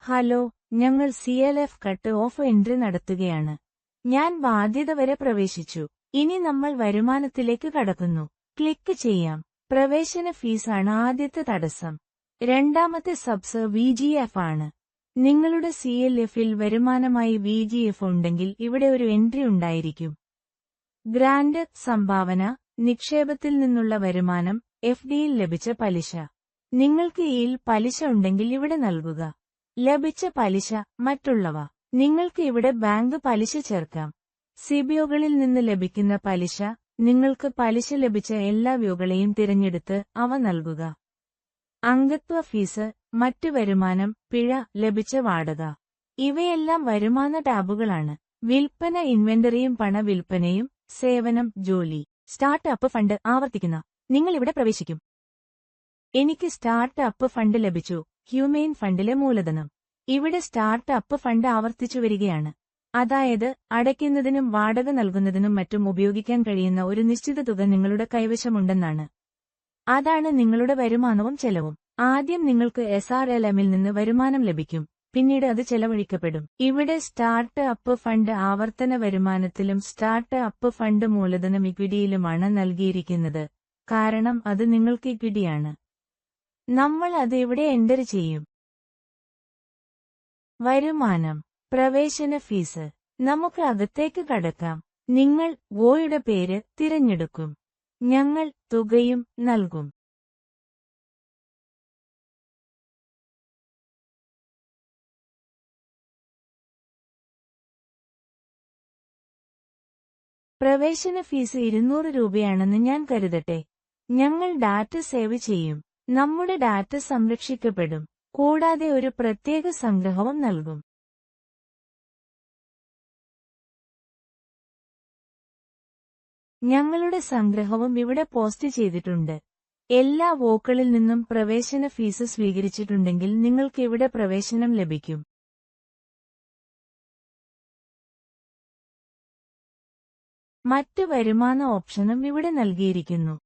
Hello, ഞങ്ങൾ CLF cut off entry നടത്തുകയാണ്. ഞാൻ ബാധ്യത വരെ പ്രവേശിച്ചു. ഇനി നമ്മൾ വരുമാനത്തിലേക്ക് കടക്കുന്നു. ക്ലിക്ക് ചെയ്യാം. പ്രവേശന ഫീസാണ് ആദ്യത്തെ തടസ്സം. രണ്ടാമത്തെ സബ്സ് VGF ആണ്. നിങ്ങളുടെ CLFൽ വരുമാനമായി VGF ഉണ്ടെങ്കിൽ ഇവിടെ ഒരു എൻട്രി ഉണ്ടായിരിക്കും. ഗ്രാന്റ്, സംഭാവന, നിക്ഷേപത്തിൽ നിന്നുള്ള വരുമാനം, FDയിൽ ലഭിച്ച പലിശ. നിങ്ങൾക്ക് യിൽ പലിശ ഉണ്ടെങ്കിൽ ഇവിടെ നൽകുക. ലഭിച്ച പലിശ, മറ്റുള്ളവ. നിങ്ങൾക്ക് ഇവിടെ ബാങ്ക് പലിശ ചേർക്കാം. സിബിഒകളിൽ നിന്ന് ലഭിക്കുന്ന പലിശ, നിങ്ങൾക്ക് പലിശ ലഭിച്ച എല്ലാ വ്യൂകളെയും തിരഞ്ഞെടുത്ത് അവ നൽകുക. അംഗത്വ ഫീസ്, മറ്റു വരുമാനം, പിഴ, ലഭിച്ച വാടക. ഇവയെല്ലാം വരുമാന ടാബുകളാണ്. വിൽപ്പന, ഇൻവെന്ററിയും പണവിൽപ്പനയും, സേവനം, ജോലി. സ്റ്റാർട്ട് അപ്പ് ഫണ്ട് ആവർത്തിക്കുന്ന. നിങ്ങൾ ഇവിടെ പ്രവേശിക്കും. എനിക്ക് സ്റ്റാർട്ട് അപ്പ് ഫണ്ട് ലഭിച്ചു. ഹ്യൂമെയിൻ ഫണ്ടിലെ മൂലധനം. ഇവിടെ സ്റ്റാർട്ട് അപ്പ് ഫണ്ട് ആവർത്തിച്ചു വരികയാണ്. അതായത്, അടയ്ക്കുന്നതിനും വാടക നൽകുന്നതിനും മറ്റും ഉപയോഗിക്കാൻ കഴിയുന്ന ഒരു നിശ്ചിത തുക നിങ്ങളുടെ കൈവശമുണ്ടെന്നാണ്. അതാണ് നിങ്ങളുടെ വരുമാനവും ചെലവും. ആദ്യം നിങ്ങൾക്ക് SRLMൽ നിന്ന് വരുമാനം ലഭിക്കും, പിന്നീട് അത് ചെലവഴിക്കപ്പെടും. ഇവിടെ സ്റ്റാർട്ട് അപ്പ് ഫണ്ട് ആവർത്തന വരുമാനത്തിലും സ്റ്റാർട്ട് അപ്പ് ഫണ്ട് മൂലധനം ഇക്വിറ്റിയിലുമാണ് നൽകിയിരിക്കുന്നത്, കാരണം അത് നിങ്ങൾക്ക് ഇക്വിറ്റിയാണ്. നമ്മൾ അത് ഇവിടെ എൻ്റർ ചെയ്യും. വരുമാനം, പ്രവേശന ഫീസ്. നമുക്ക് അകത്തേക്ക് കടക്കാം. നിങ്ങൾ ഗോയുടെ പേര് തിരഞ്ഞെടുക്കും. ഞങ്ങൾ തുകയും നൽകും. പ്രവേശന ഫീസ് 200 രൂപയാണെന്ന് ഞാൻ കരുതട്ടെ. ഞങ്ങൾ ഡാറ്റ സേവ് ചെയ്യും. നമ്മുടെ ഡാറ്റ സംരക്ഷിക്കപ്പെടും, കൂടാതെ ഒരു പ്രത്യേക സംഗ്രഹവും നൽകും. ഞങ്ങളുടെ സംഗ്രഹവും ഇവിടെ പോസ്റ്റ് ചെയ്തിട്ടുണ്ട്. എല്ലാ വോക്കളിൽ നിന്നും പ്രവേശന ഫീസ് സ്വീകരിച്ചിട്ടുണ്ടെങ്കിൽ നിങ്ങൾക്ക് ഇവിടെ പ്രവേശനം ലഭിക്കും. മറ്റു വരുമാന ഓപ്ഷനും ഇവിടെ നൽകിയിരിക്കുന്നു.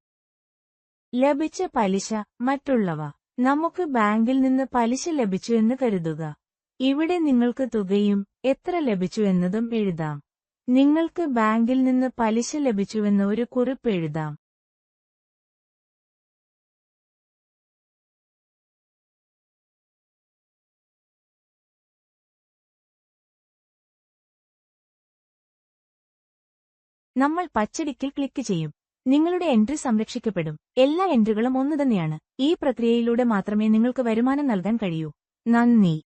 ലഭിച്ച പലിശ, മറ്റുള്ളവ. നമുക്ക് ബാങ്കിൽ നിന്ന് പലിശ ലഭിച്ചു എന്ന് കരുതുക. ഇവിടെ നിങ്ങൾക്ക് തുകയും എത്ര ലഭിച്ചു എന്നതും എഴുതാം. നിങ്ങൾക്ക് ബാങ്കിൽ നിന്ന് പലിശ ലഭിച്ചുവെന്ന് ഒരു കുറിപ്പ് എഴുതാം. നമ്മൾ പച്ചടിക്കിൽ ക്ലിക്ക് ചെയ്യും. നിങ്ങളുടെ എൻട്രി സംരക്ഷിക്കപ്പെടും. എല്ലാ എൻട്രികളും ഒന്നുതന്നെയാണ്. ഈ പ്രക്രിയയിലൂടെ മാത്രമേ നിങ്ങൾക്ക് വരുമാനം നൽകാൻ കഴിയൂ. നന്ദി.